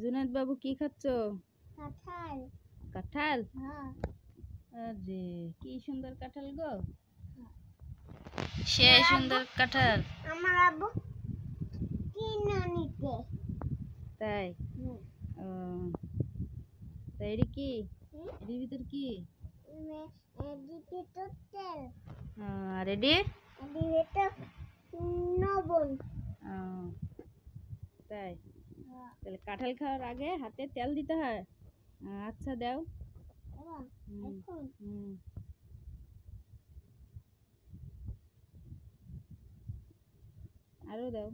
জুনায়েদ বাবু কি খাচ্ছ? কাঁঠাল। কাঁঠাল? হ্যাঁ। আরে কি সুন্দর কাঁঠাল গো, সে সুন্দর কাঁঠাল। আমার আব্বু কিনে নিতে। তাই? ও তাই এর কি? এর ভিতর কি? এদিকে তো তেল। আর এডি? এদিকে তো লবণ। তাই? তাহলে কাঁঠাল খাওয়ার আগে হাতে তেল দিতে হয়? আচ্ছা দাও। এখন আরো দাও,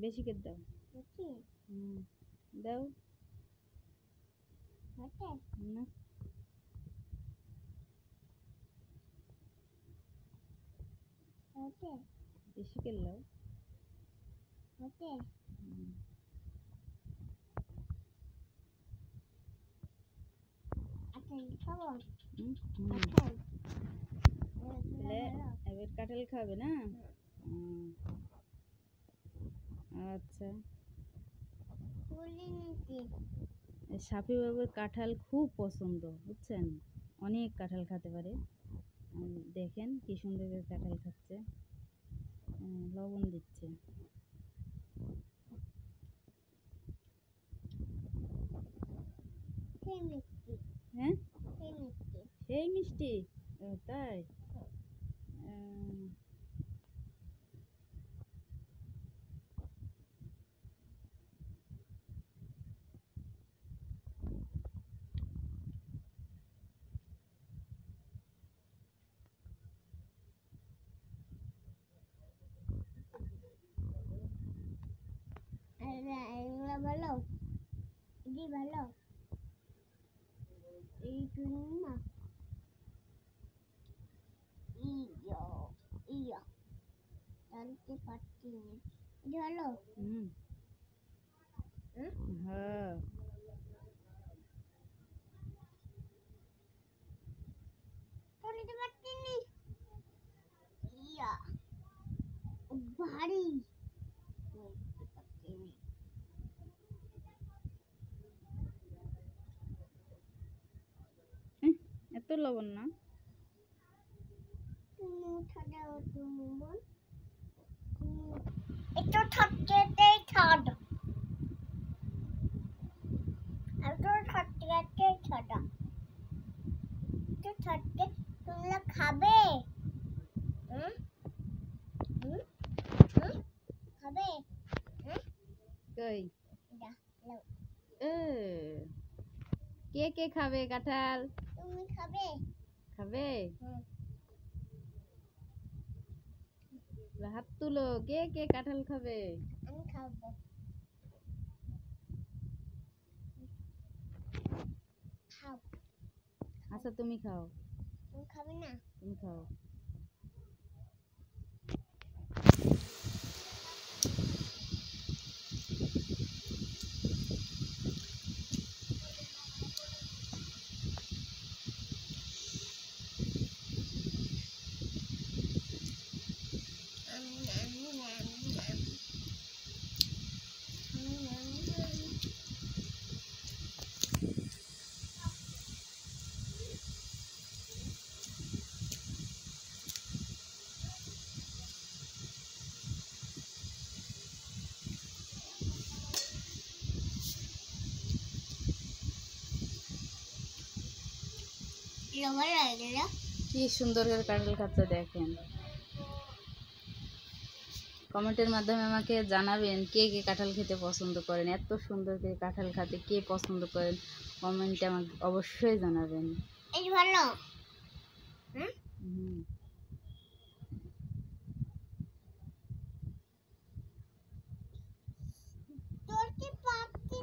বেশি করে দাও। দাও না, বেশি করে দাও। এবার কাঁঠাল খাবে না? আচ্ছা, সাফি বাবুর কাঁঠাল খুব পছন্দ, বুঝছেন, অনেক কাঁঠাল খেতে পারে। দেখেন কি সুন্দর করে কাঁঠাল খাচ্ছে, লবণ দিচ্ছে। হ্যাঁ, সেই মিষ্টি? তাই? ভালো, এটি ভালো, এই না ইয়া জানতে পারছি না। এটি ভালো। হ্যাঁ, জানতে পারছি না। ইয়া ভারী। এত লবণ না। একটু ঠটকেতেই ছাড়, একটু ঠটকেতেই ছাড়া, একটু ঠটকে। তোমরা খাবে? খাবে? কই কে কে খাবে কাঁঠাল? তুমি খাবে? খাবে? হাত তুলো, কে কে কাঁঠাল খাবে? আমি খাবো। খাও। আচ্ছা তুমি খাও। তুমি খাবে না? তুমি খাও। কি সুন্দর করে কাঁঠাল খাচ্ছে দেখেন। কমেন্টের মাধ্যমে আমাকে জানাবেন কে কে কাঁঠাল খেতে পছন্দ করেন, এত সুন্দর করে কাঁঠাল খেতে কে পছন্দ করেন, কমেন্টে আমাকে অবশ্যই জানাবেন। এই ভালো। তোর কি পাচ্ছি?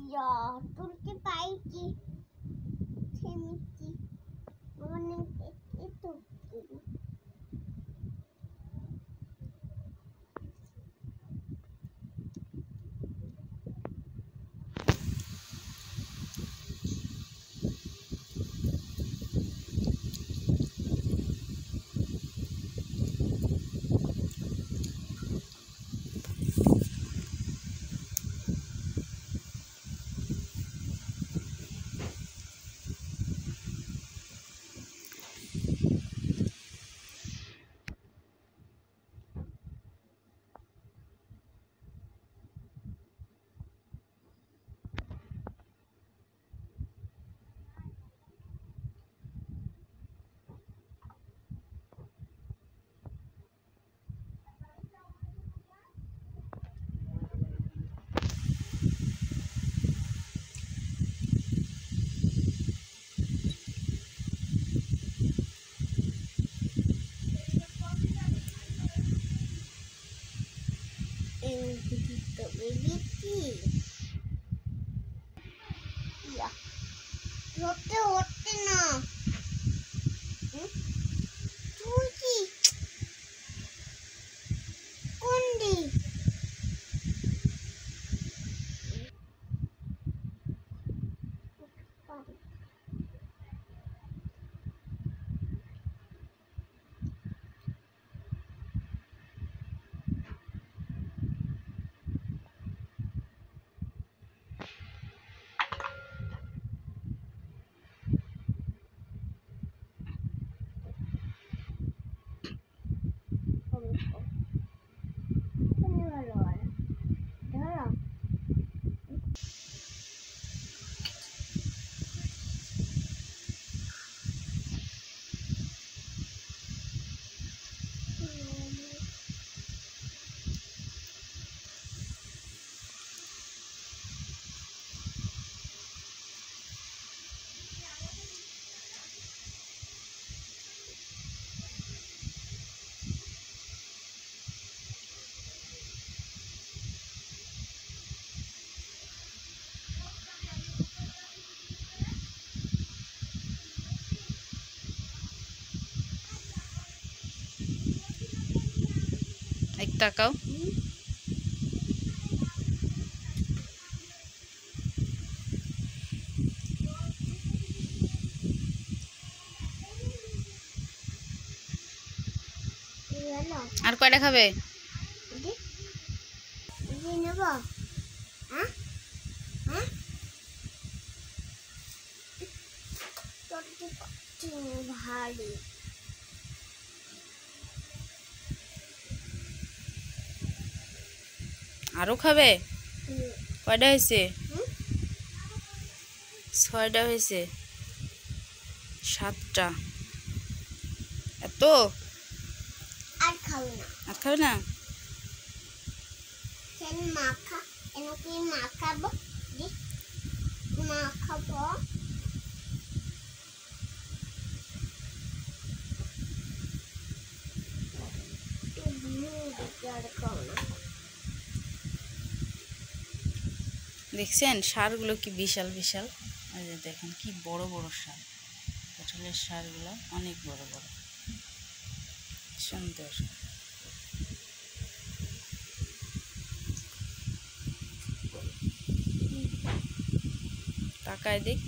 ইয়া তোর কি পাইছি? অনেক একটু বেবিটি ধরতে হচ্ছে না তুই কি কোন দিক এক তাকাও। আর কয়টা খাবে? ভারী আরো খাবে? কয়টা হয়েছে? 6টা হয়েছে, 7টা। এত আর খাবে না আর খাবে না? মাখা এনাকে মাখাবো মাখাবো দেখছেন সারগুলো কি বিশাল বিশাল। এই যে দেখেন কি বড় বড় সার, কাঁঠালের সারগুলো অনেক বড় বড়, সুন্দর। তাকায় দেখ।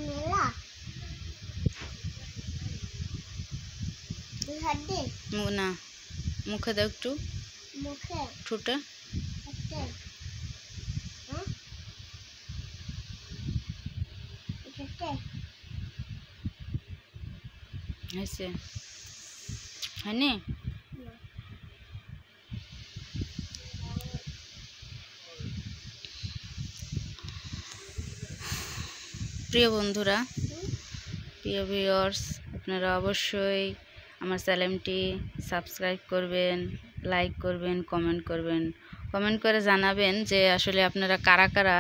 মেলা না, মুখে দাও একটু, মুখে ঠোঁটে। হয়েছে? হয়নি? প্রিয় বন্ধুরা, প্রিয় ভিউয়ার্স, আপনারা অবশ্যই আমার চ্যানেলটি সাবস্ক্রাইব করবেন, লাইক করবেন, কমেন্ট করবেন। কমেন্ট করে জানাবেন যে আসলে আপনারা কারা কারা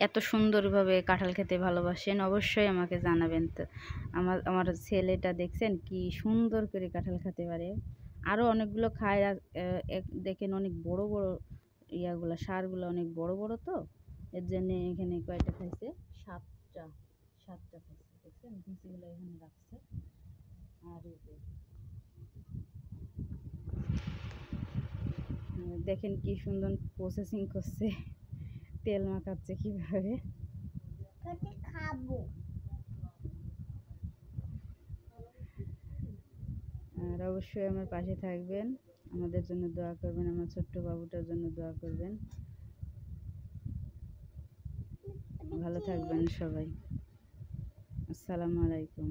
এত সুন্দরভাবে কাঁঠাল খেতে ভালোবাসেন, অবশ্যই আমাকে জানাবেন। তো আমার ছেলেটা দেখছেন কি সুন্দর করে কাঁঠাল খেতে পারে। আরও অনেকগুলো খায়, দেখেন অনেক বড় বড় ইয়াগুলো, সারগুলো অনেক বড় বড়, তো এর জন্যে এখানে কয়টা খাইছে, 7টা 7টা খাইছে। দেখছেন বিচিগুলো এখানে রাখছে। আর এই যে দেখেন কি সুন্দর প্রসেসিং করছে, তেল মাখাচ্ছে কিভাবে। খাবো আর অবশ্যই আমার পাশে থাকবেন, আমাদের জন্য দোয়া করবেন, আমার ছোট্ট বাবুটার জন্য দোয়া করবেন। ভালো থাকবেন সবাই। আসসালামু আলাইকুম।